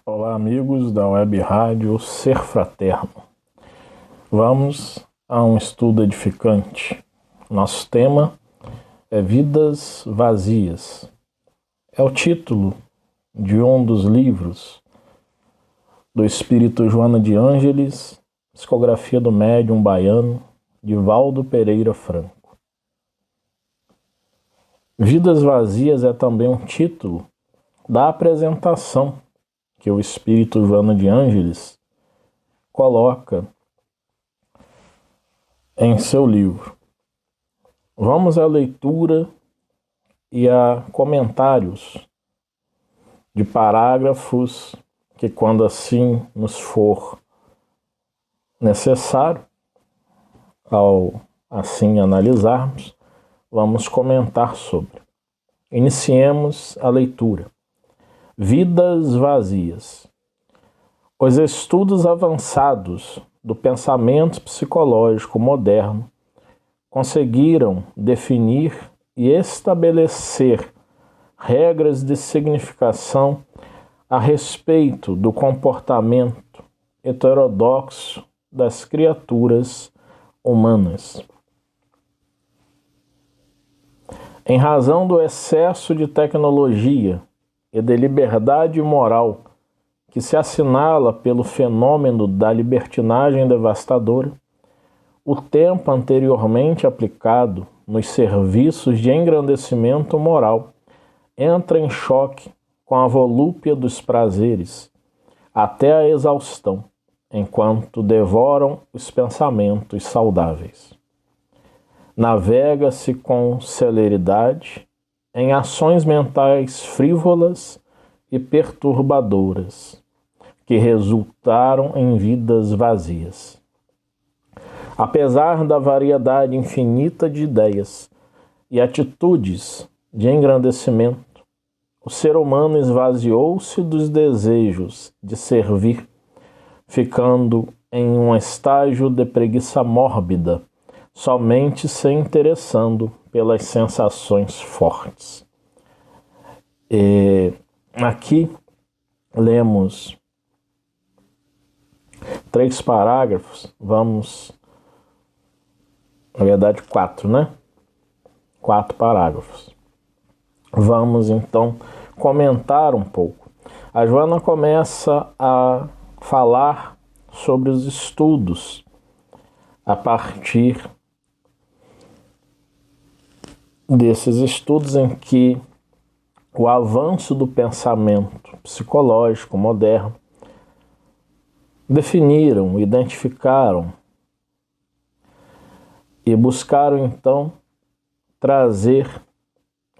Olá, amigos da Web Rádio Ser Fraterno. Vamos a um estudo edificante. Nosso tema é Vidas Vazias. É o título de um dos livros do espírito Joana de Ângeles, psicografia do médium baiano, Divaldo Pereira Franco. Vidas Vazias é também um título da apresentação que o espírito Joana de Ângeles coloca em seu livro. Vamos à leitura e a comentários de parágrafos que, quando assim nos for necessário, ao assim analisarmos, vamos comentar sobre. Iniciemos a leitura. Vidas vazias. Os estudos avançados do pensamento psicológico moderno conseguiram definir e estabelecer regras de significação a respeito do comportamento heterodoxo das criaturas humanas. Em razão do excesso de tecnologia e de liberdade moral que se assinala pelo fenômeno da libertinagem devastadora, o tempo anteriormente aplicado nos serviços de engrandecimento moral entra em choque com a volúpia dos prazeres, até a exaustão, enquanto devoram os pensamentos saudáveis. Navega-se com celeridade em ações mentais frívolas e perturbadoras, que resultaram em vidas vazias. Apesar da variedade infinita de ideias e atitudes de engrandecimento, o ser humano esvaziou-se dos desejos de servir, ficando em um estágio de preguiça mórbida, somente se interessando pelas sensações fortes. Aqui lemos 3 parágrafos, na verdade 4, né? 4 parágrafos. Vamos então comentar um pouco. A Joana começa a falar sobre os estudos a partir desses estudos em que o avanço do pensamento psicológico moderno definiram, identificaram e buscaram então trazer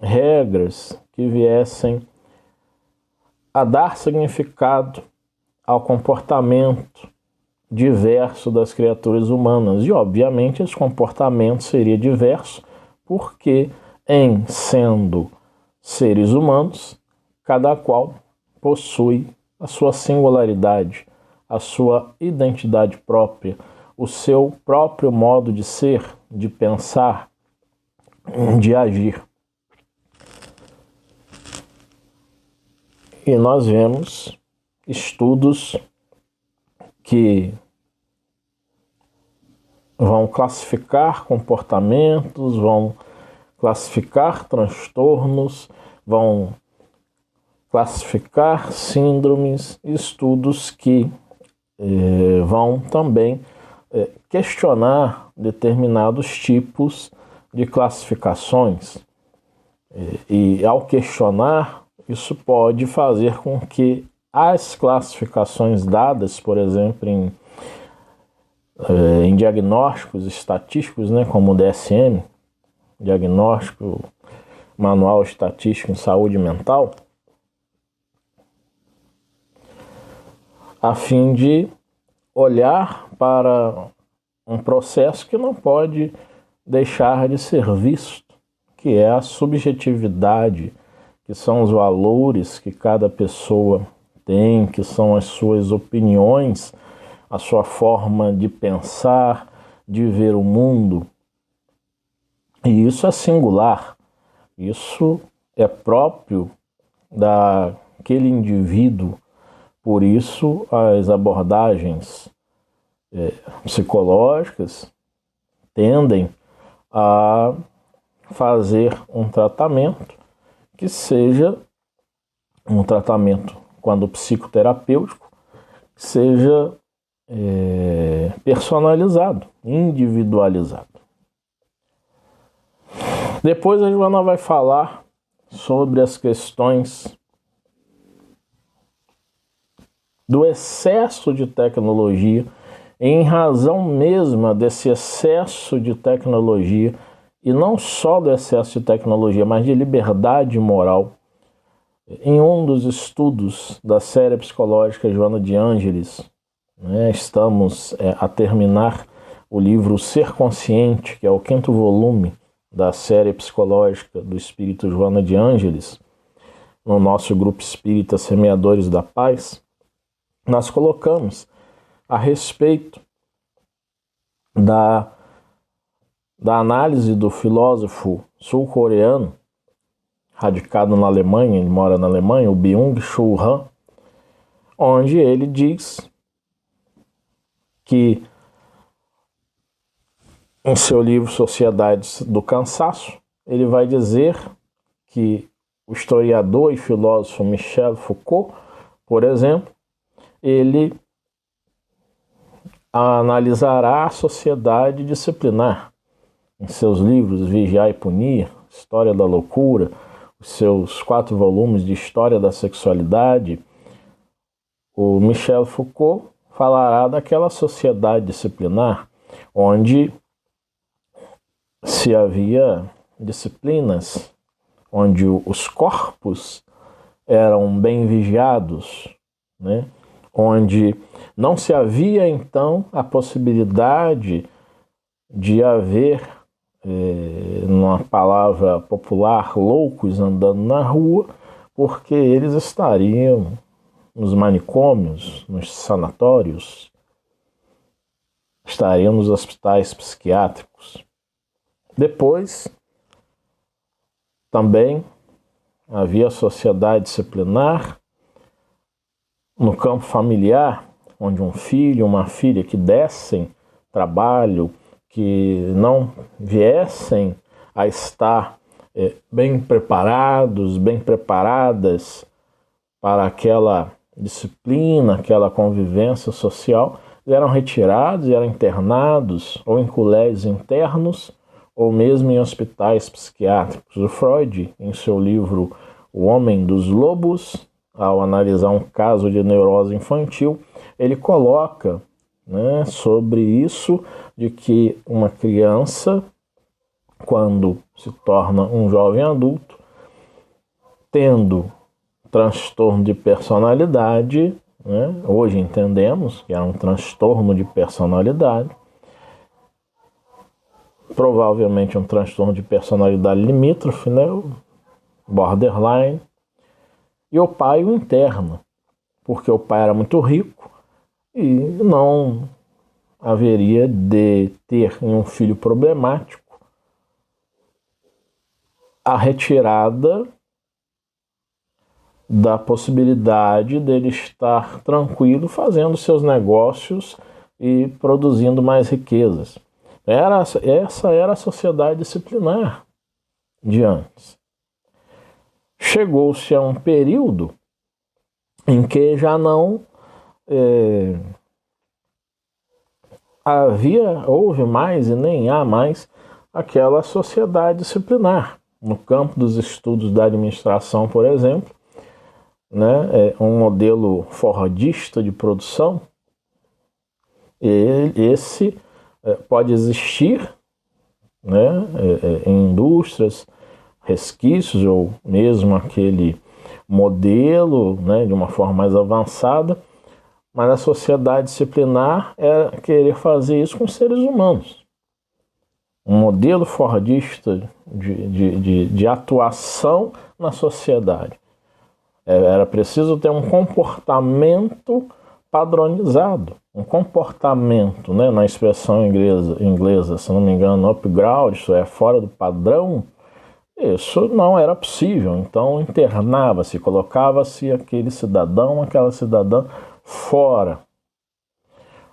regras que viessem a dar significado ao comportamento diverso das criaturas humanas. E, obviamente, esse comportamento seria diverso porque, em sendo seres humanos, cada qual possui a sua singularidade, a sua identidade própria, o seu próprio modo de ser, de pensar, de agir. E nós vemos estudos que vão classificar comportamentos, vão classificar transtornos, vão classificar síndromes, estudos que vão também questionar determinados tipos de classificações. E ao questionar, isso pode fazer com que as classificações dadas, por exemplo, em diagnósticos estatísticos, né, como o DSM, Diagnóstico Manual Estatístico em Saúde Mental, a fim de olhar para um processo que não pode deixar de ser visto, que é a subjetividade, que são os valores que cada pessoa tem, que são as suas opiniões, a sua forma de pensar, de ver o mundo. E isso é singular, isso é próprio daquele indivíduo Por isso, as abordagens psicológicas tendem a fazer um tratamento que seja um tratamento, quando psicoterapêutico, que seja personalizado, individualizado. Depois a Joana vai falar sobre as questões do excesso de tecnologia, em razão mesma desse excesso de tecnologia, e não só do excesso de tecnologia, mas de liberdade moral. Em um dos estudos da série psicológica Joana de Ângeles, estamos a terminar o livro Ser Consciente, que é o 5º volume da série psicológica do Espírito Joana de Ângeles, no nosso grupo espírita Semeadores da Paz. Nós colocamos a respeito da análise do filósofo sul-coreano, radicado na Alemanha, ele mora na Alemanha, o Byung-Chul Han, onde ele diz que, em seu livro Sociedades do Cansaço, ele vai dizer que o historiador e filósofo Michel Foucault, por exemplo, ele analisará a sociedade disciplinar. Em seus livros Vigiar e Punir, História da Loucura, os seus 4 volumes de História da Sexualidade, o Michel Foucault falará daquela sociedade disciplinar onde se havia disciplinas, onde os corpos eram bem vigiados, onde não se havia então a possibilidade de haver, numa palavra popular, loucos andando na rua, porque eles estariam nos manicômios, nos sanatórios, estariam nos hospitais psiquiátricos. Depois, também havia a sociedade disciplinar no campo familiar, onde um filho e uma filha que dessem trabalho, que não viessem a estar bem preparados, bem preparadas para aquela disciplina, aquela convivência social, eram retirados e eram internados ou em colégios internos ou mesmo em hospitais psiquiátricos. O Freud, em seu livro O Homem dos Lobos, ao analisar um caso de neurose infantil, ele coloca sobre isso, de que uma criança, quando se torna um jovem adulto, tendo transtorno de personalidade, hoje entendemos que é um transtorno de personalidade, provavelmente um transtorno de personalidade limítrofe, borderline, e o pai o interna, porque o pai era muito rico e não haveria de ter em um filho problemático a retirada da possibilidade dele estar tranquilo fazendo seus negócios e produzindo mais riquezas. Essa era a sociedade disciplinar de antes. Chegou-se a um período em que já não houve mais e nem há mais aquela sociedade disciplinar. No campo dos estudos da administração, por exemplo, um modelo fordista de produção, esse pode existir em indústrias, resquícios, ou mesmo aquele modelo de uma forma mais avançada, mas a sociedade disciplinar é querer fazer isso com seres humanos. Um modelo fordista de atuação na sociedade. Era preciso ter um comportamento padronizado, um comportamento, na expressão inglesa, se não me engano, upground, isso é, fora do padrão, isso não era possível. Então internava-se, colocava-se aquele cidadão, aquela cidadã fora.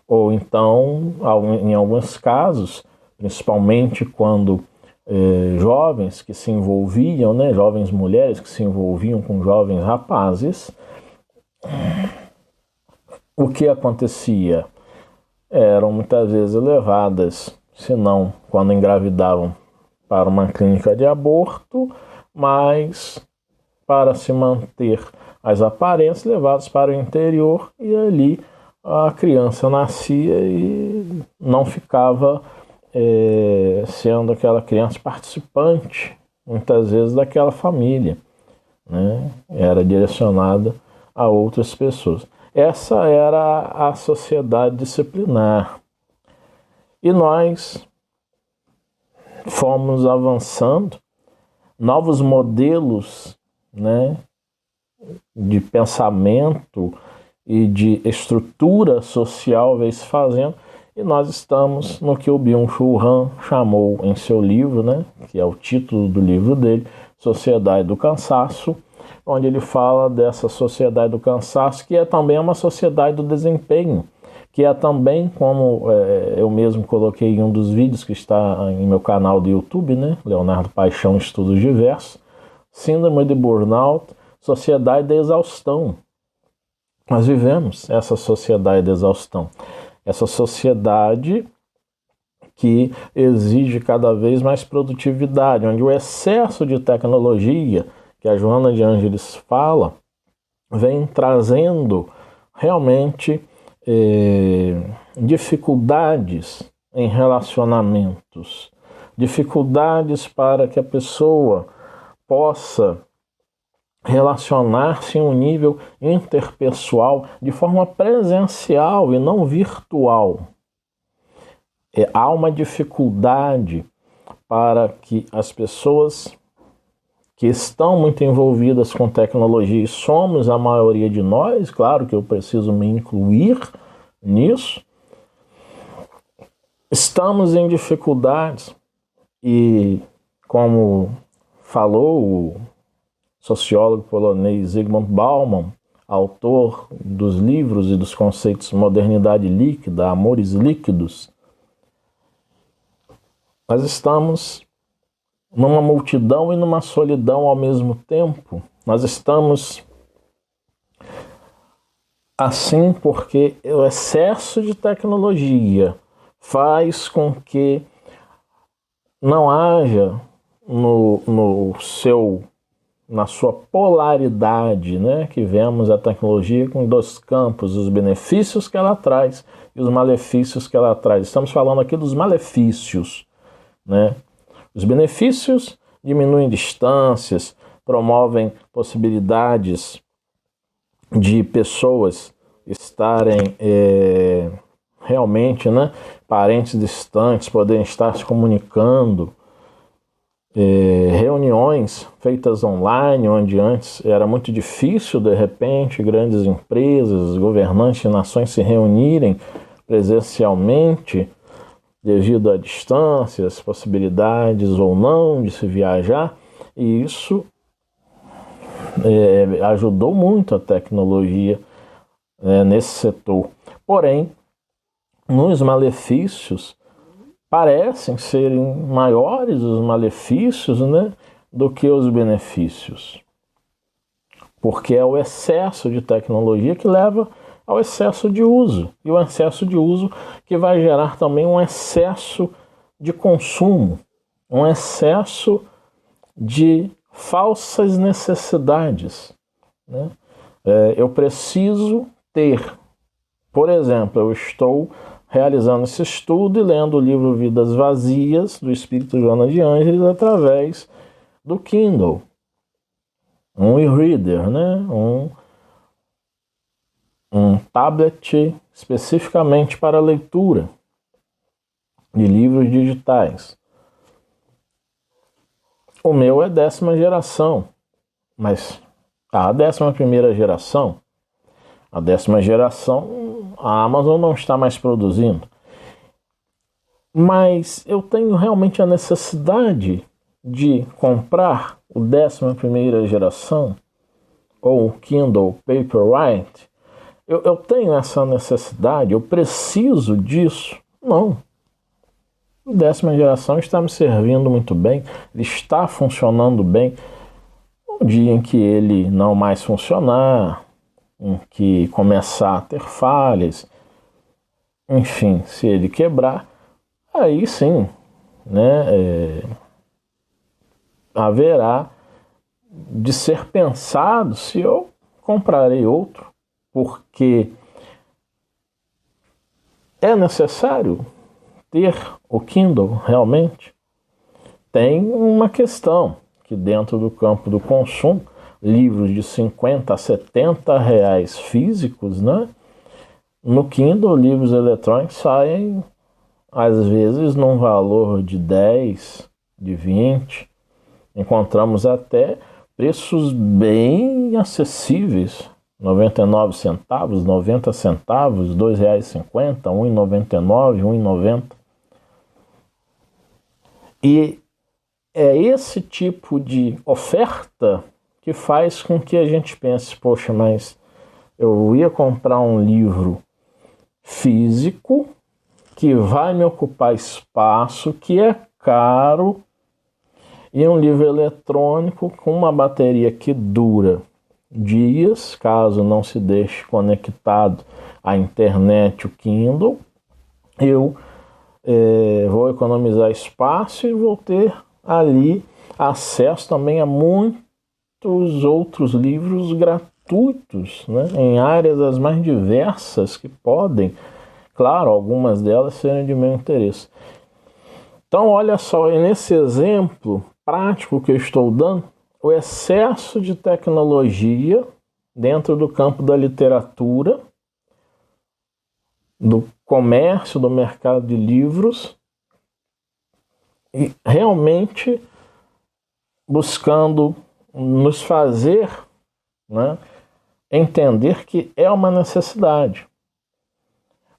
Ou então, em alguns casos, principalmente quando jovens que se envolviam, né, jovens mulheres que se envolviam com jovens rapazes, o que acontecia? Eram muitas vezes levadas, se não quando engravidavam, para uma clínica de aborto, mas para se manter as aparências, levados para o interior, e ali a criança nascia e não ficava sendo aquela criança participante, muitas vezes, daquela família, né? Era direcionada a outras pessoas. Essa era a sociedade disciplinar. E nós fomos avançando, novos modelos, né, de pensamento e de estrutura social vem se fazendo, e nós estamos no que o Byung-Chul Han chamou em seu livro, né, que é o título do livro dele, Sociedade do Cansaço, onde ele fala dessa sociedade do cansaço, que é também uma sociedade do desempenho, que é também, como eu mesmo coloquei em um dos vídeos que está em meu canal do YouTube, né, Leonardo Paixão Estudos Diversos, síndrome de burnout, sociedade da exaustão. Nós vivemos essa sociedade da exaustão, essa sociedade que exige cada vez mais produtividade, onde o excesso de tecnologia, que a Joana de Ângeles fala, vem trazendo realmente dificuldades em relacionamentos, dificuldades para que a pessoa possa relacionar-se em um nível interpessoal de forma presencial e não virtual. Há uma dificuldade para que as pessoas que estão muito envolvidas com tecnologia, e somos a maioria de nós, claro que eu preciso me incluir nisso, estamos em dificuldades e, como falou o sociólogo polonês Zygmunt Bauman, autor dos livros e dos conceitos Modernidade Líquida, Amores Líquidos, nós estamos numa multidão e numa solidão ao mesmo tempo. Nós estamos assim porque o excesso de tecnologia faz com que não haja na sua polaridade, né, que vemos a tecnologia com dois campos, os benefícios que ela traz e os malefícios que ela traz. Estamos falando aqui dos malefícios, né? Os benefícios diminuem distâncias, promovem possibilidades de pessoas estarem realmente, né, parentes distantes, poderem estar se comunicando, reuniões feitas online, onde antes era muito difícil, de repente, grandes empresas, governantes de nações se reunirem presencialmente, devido a distâncias, possibilidades ou não de se viajar, e isso ajudou muito a tecnologia nesse setor. Porém, nos malefícios, parecem serem maiores os malefícios, né, do que os benefícios. Porque é o excesso de tecnologia que leva ao excesso de uso. E o excesso de uso que vai gerar também um excesso de consumo, um excesso de falsas necessidades, né? Eu preciso ter, por exemplo, eu estou realizando esse estudo e lendo o livro Vidas Vazias, do Espírito Joana de Ângeles, através do Kindle. Um e-reader, né? Um tablet especificamente para leitura de livros digitais. O meu é 10ª geração, mas a 11ª geração, a 10ª geração, a Amazon não está mais produzindo. Mas eu tenho realmente a necessidade de comprar o 11ª geração ou o Kindle Paperwhite? Eu tenho essa necessidade, eu preciso disso? Não. A 10ª geração está me servindo muito bem, ele está funcionando bem. No dia em que ele não mais funcionar, em que começar a ter falhas, enfim, se ele quebrar, aí sim, né, haverá de ser pensado se eu comprarei outro, porque é necessário ter o Kindle realmente. Tem uma questão que dentro do campo do consumo, livros de 50 a 70 reais físicos, né? No Kindle, livros eletrônicos saem às vezes num valor de 10, de 20. Encontramos até preços bem acessíveis, 99 centavos, 90 centavos, R$ 2,50, R$ 1,99, R$ 1,90. E é esse tipo de oferta que faz com que a gente pense, poxa, mas eu ia comprar um livro físico que vai me ocupar espaço, que é caro, e um livro eletrônico com uma bateria que dura dias, caso não se deixe conectado à internet, o Kindle, eu vou economizar espaço e vou ter ali acesso também a muitos outros livros gratuitos, né, em áreas as mais diversas que podem, claro, algumas delas serem de meu interesse. Então, olha só, nesse exemplo prático que eu estou dando, o excesso de tecnologia dentro do campo da literatura, do comércio, do mercado de livros, e realmente buscando nos fazer, né, entender que é uma necessidade.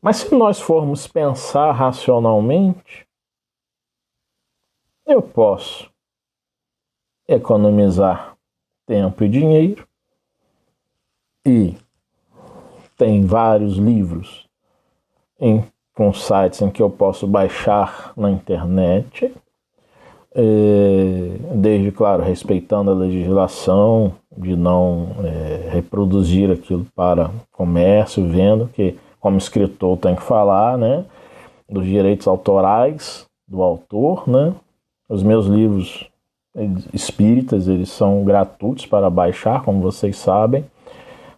Mas se nós formos pensar racionalmente, eu posso economizar tempo e dinheiro, e tem vários livros com sites em que eu posso baixar na internet, desde, claro, respeitando a legislação de não reproduzir aquilo para comércio, venda, que como escritor tem que falar, né, dos direitos autorais do autor, né. Os meus livros espíritas, eles são gratuitos para baixar, como vocês sabem,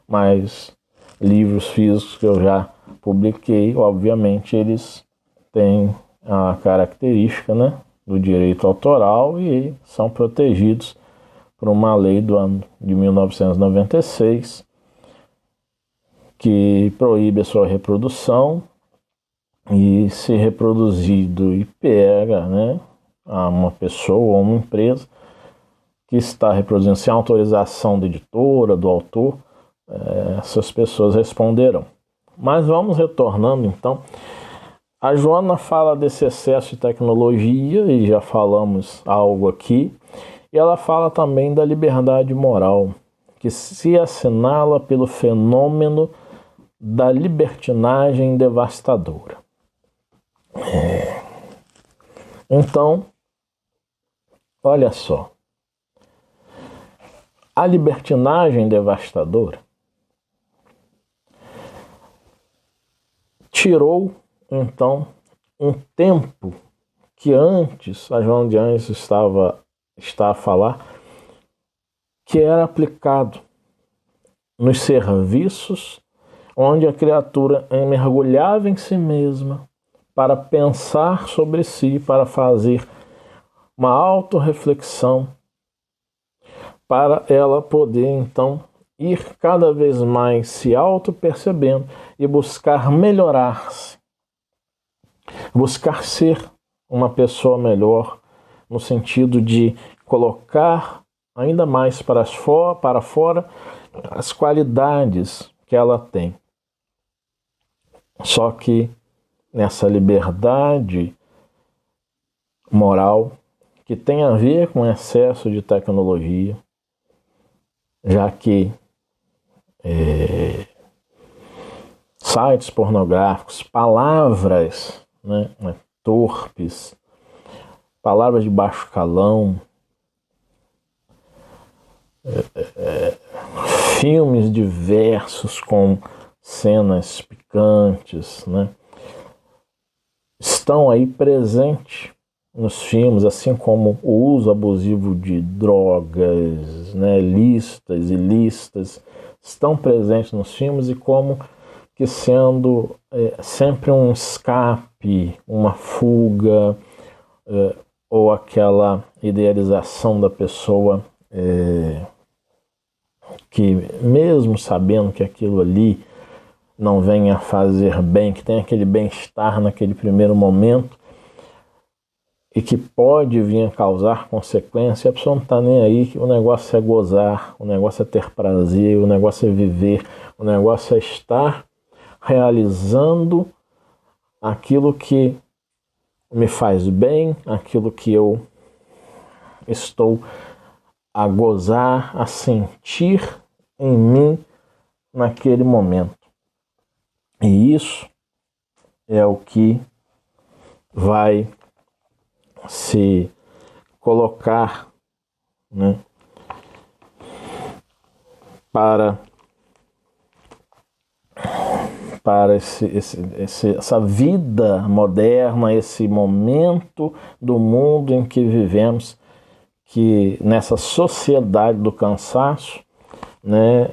mas livros físicos que eu já publiquei, obviamente, eles têm a característica, né, do direito autoral e são protegidos por uma lei do ano de 1996 que proíbe a sua reprodução, e se reproduzido e pega, né, a uma pessoa ou uma empresa que está reproduzindo sem autorização da editora, do autor, essas pessoas responderão. Mas vamos retornando então. A Joana fala desse excesso de tecnologia, e já falamos algo aqui, e ela fala também da liberdade moral, que se assinala pelo fenômeno da libertinagem devastadora. Então, olha só, a libertinagem devastadora tirou, então, um tempo que antes a Joana de Anjos está a falar, que era aplicado nos serviços onde a criatura mergulhava em si mesma para pensar sobre si, para fazer uma autorreflexão, para ela poder, então, ir cada vez mais se auto-percebendo e buscar melhorar-se, buscar ser uma pessoa melhor, no sentido de colocar ainda mais para fora as qualidades que ela tem. Só que nessa liberdade moral que tem a ver com excesso de tecnologia, já que sites pornográficos, palavras, né, torpes, palavras de baixo calão, filmes diversos com cenas picantes, né, estão aí presentes nos filmes, assim como o uso abusivo de drogas, né, lícitas, ilícitas, estão presentes nos filmes e como que sendo sempre um escape, uma fuga, ou aquela idealização da pessoa que mesmo sabendo que aquilo ali não venha a fazer bem, que tem aquele bem-estar naquele primeiro momento e que pode vir a causar consequência, a pessoa não está nem aí, que o negócio é gozar, o negócio é ter prazer, o negócio é viver, o negócio é estar realizando aquilo que me faz bem, aquilo que eu estou a gozar, a sentir em mim naquele momento. E isso é o que vai se colocar, né, para essa vida moderna, esse momento do mundo em que vivemos, que nessa sociedade do cansaço, né,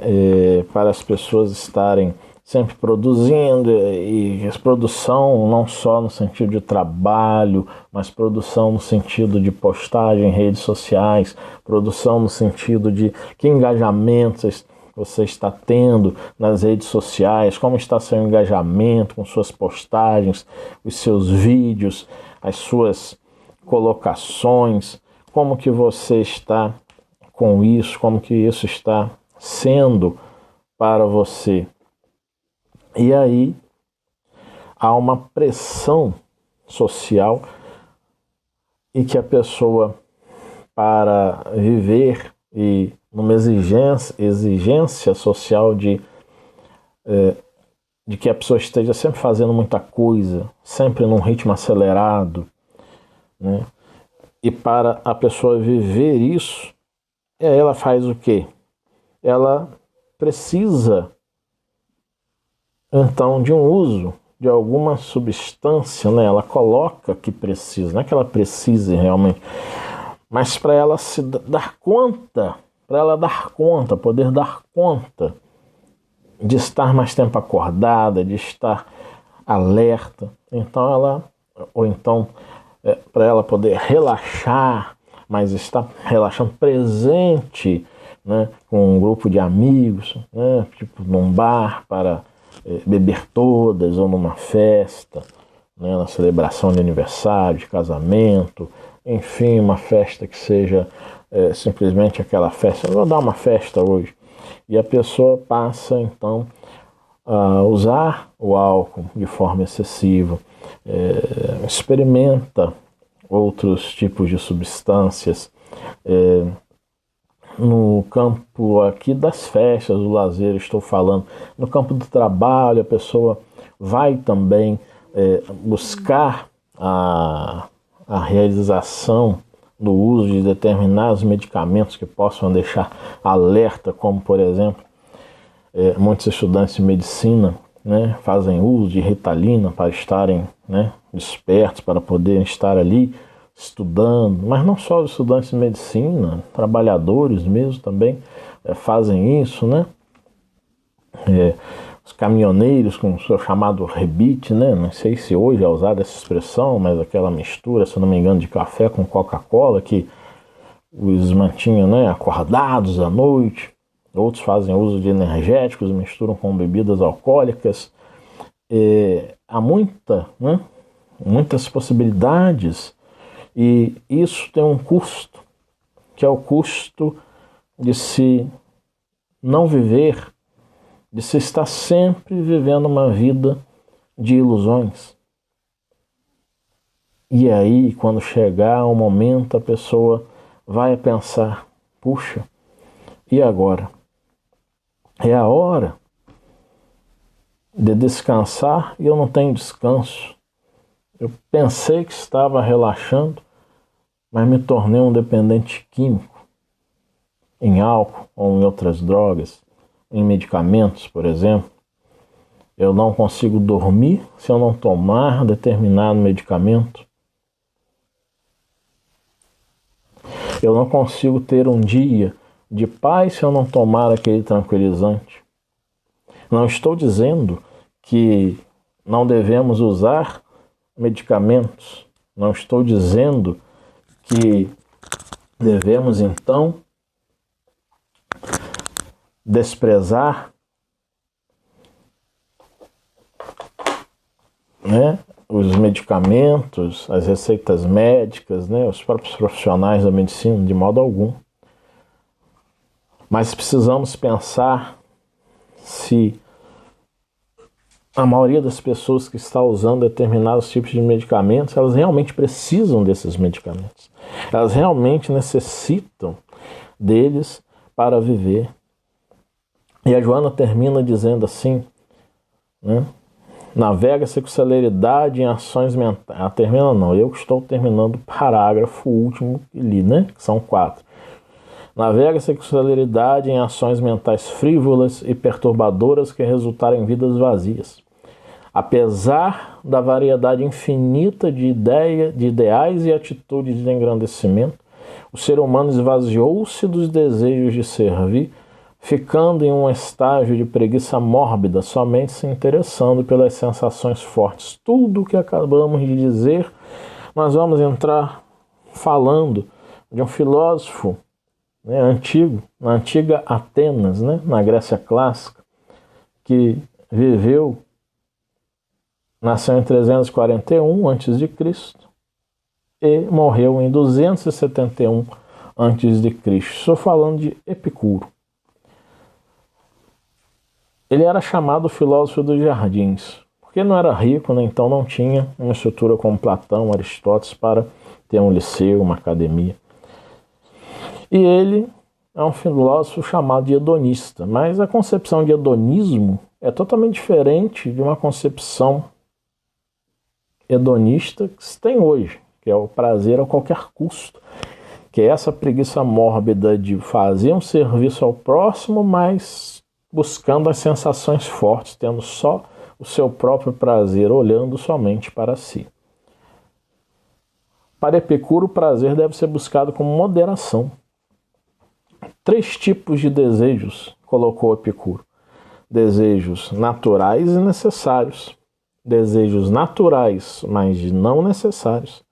para as pessoas estarem sempre produzindo, e produção não só no sentido de trabalho, mas produção no sentido de postagem em redes sociais, produção no sentido de que engajamentos você está tendo nas redes sociais, como está seu engajamento com suas postagens, os seus vídeos, as suas colocações, como que você está com isso, como que isso está sendo para você. E aí há uma pressão social e que a pessoa, para viver e numa exigência social de que a pessoa esteja sempre fazendo muita coisa, sempre num ritmo acelerado, né? E para a pessoa viver isso, ela faz o quê? Ela precisa então de um uso de alguma substância, né? Ela coloca que precisa, não é que ela precise realmente, mas para ela se dar conta, poder dar conta de estar mais tempo acordada, de estar alerta, então ela, ou então para ela poder relaxar, mas estar relaxando presente, né, com um grupo de amigos, né, tipo num bar para beber todas, ou numa festa, né, na celebração de aniversário, de casamento, enfim, uma festa que seja simplesmente aquela festa. Eu vou dar uma festa hoje. E a pessoa passa então a usar o álcool de forma excessiva, experimenta outros tipos de substâncias, no campo aqui das festas, do lazer, estou falando, no campo do trabalho, a pessoa vai também buscar a realização do uso de determinados medicamentos que possam deixar alerta, como por exemplo, muitos estudantes de medicina, né, fazem uso de Ritalina para estarem, né, despertos, para poderem estar ali estudando, mas não só os estudantes de medicina, trabalhadores mesmo também fazem isso, né? Os caminhoneiros com o seu chamado rebite, né? Não sei se hoje é usada essa expressão, mas aquela mistura, se não me engano, de café com Coca-Cola que os mantinha, né, acordados à noite. Outros fazem uso de energéticos, misturam com bebidas alcoólicas. Há muitas possibilidades, e isso tem um custo, que é o custo de se não viver, de se estar sempre vivendo uma vida de ilusões. E aí, quando chegar o momento, a pessoa vai pensar, puxa, e agora? É a hora de descansar e eu não tenho descanso. Eu pensei que estava relaxando, mas me tornei um dependente químico, em álcool ou em outras drogas, em medicamentos, por exemplo. Eu não consigo dormir se eu não tomar determinado medicamento. Eu não consigo ter um dia de paz se eu não tomar aquele tranquilizante. Não estou dizendo que não devemos usar medicamentos. Não estou dizendo que devemos, então, desprezar, os medicamentos, as receitas médicas, os próprios profissionais da medicina, de modo algum. Mas precisamos pensar se a maioria das pessoas que está usando determinados tipos de medicamentos, elas realmente precisam desses medicamentos. Elas realmente necessitam deles para viver. E a Joana termina dizendo assim, navega-se com celeridade em ações mentais. Ela termina não, eu estou terminando o parágrafo último que li, que são 4. Navega-se com celeridade em ações mentais frívolas e perturbadoras que resultaram em vidas vazias. Apesar da variedade infinita de ideais e atitudes de engrandecimento, o ser humano esvaziou-se dos desejos de servir, ficando em um estágio de preguiça mórbida, somente se interessando pelas sensações fortes. Tudo o que acabamos de dizer, nós vamos entrar falando de um filósofo antigo, na antiga Atenas, na Grécia clássica, que nasceu em 341 a.C. e morreu em 271 a.C. Estou falando de Epicuro. Ele era chamado filósofo dos jardins, porque não era rico, então não tinha uma estrutura como Platão, Aristóteles para ter um liceu, uma academia. E ele é um filósofo chamado de hedonista, mas a concepção de hedonismo é totalmente diferente de uma concepção hedonista que se tem hoje, que é o prazer a qualquer custo, que é essa preguiça mórbida de fazer um serviço ao próximo, mas buscando as sensações fortes, tendo só o seu próprio prazer, olhando somente para si. Para Epicuro, o prazer deve ser buscado com moderação. 3 tipos de desejos colocou Epicuro: desejos naturais e necessários, desejos naturais, mas não necessários,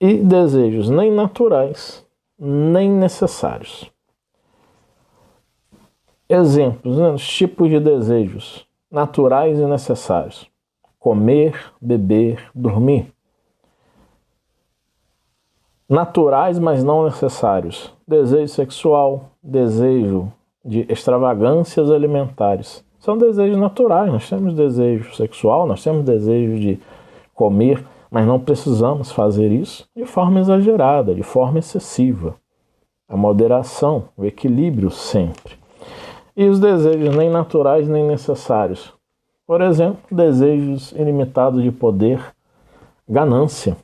e desejos nem naturais, nem necessários. Exemplos, os tipos de desejos naturais e necessários: comer, beber, dormir. Naturais, mas não necessários: desejo sexual, desejo de extravagâncias alimentares. São desejos naturais, nós temos desejo sexual, nós temos desejo de comer, mas não precisamos fazer isso de forma exagerada, de forma excessiva. A moderação, o equilíbrio sempre. E os desejos nem naturais nem necessários. Por exemplo, desejos ilimitados de poder, ganância.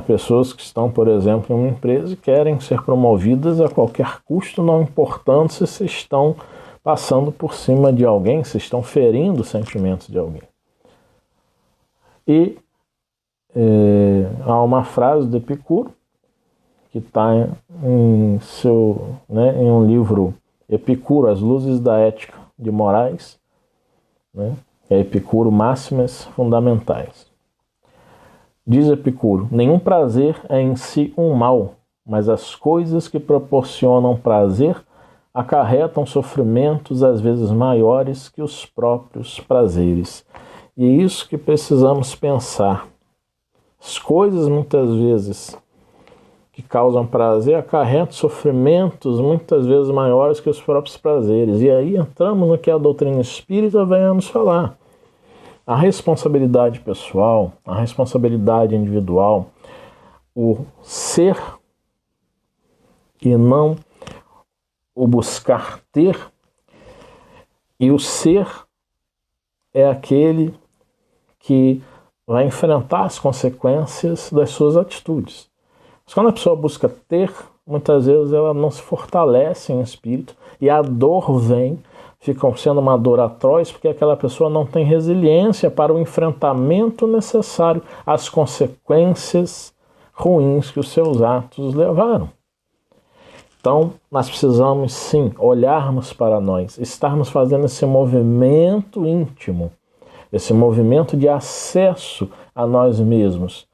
Pessoas que estão, por exemplo, em uma empresa e querem ser promovidas a qualquer custo, não importando se estão passando por cima de alguém, se estão ferindo os sentimentos de alguém. E há uma frase de Epicuro, que está em um livro Epicuro, As Luzes da Ética de Moraes, é Epicuro, Máximas Fundamentais. Diz Epicuro: nenhum prazer é em si um mal, mas as coisas que proporcionam prazer acarretam sofrimentos às vezes maiores que os próprios prazeres. E é isso que precisamos pensar. As coisas muitas vezes que causam prazer acarretam sofrimentos muitas vezes maiores que os próprios prazeres. E aí entramos no que a doutrina espírita vem a nos falar. a responsabilidade pessoal, a responsabilidade individual, o ser e não o buscar ter, e o ser é aquele que vai enfrentar as consequências das suas atitudes. Mas quando a pessoa busca ter, muitas vezes ela não se fortalece em espírito e a dor vem, fica sendo uma dor atroz, porque aquela pessoa não tem resiliência para o enfrentamento necessário às consequências ruins que os seus atos levaram. Então, nós precisamos sim olharmos para nós, estarmos fazendo esse movimento íntimo, esse movimento de acesso a nós mesmos,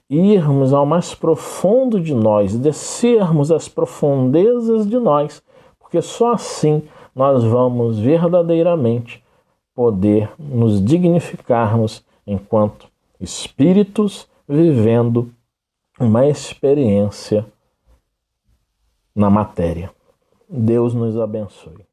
irmos ao mais profundo de nós, descermos as profundezas de nós, porque só assim nós vamos verdadeiramente poder nos dignificarmos enquanto espíritos vivendo uma experiência na matéria. Deus nos abençoe.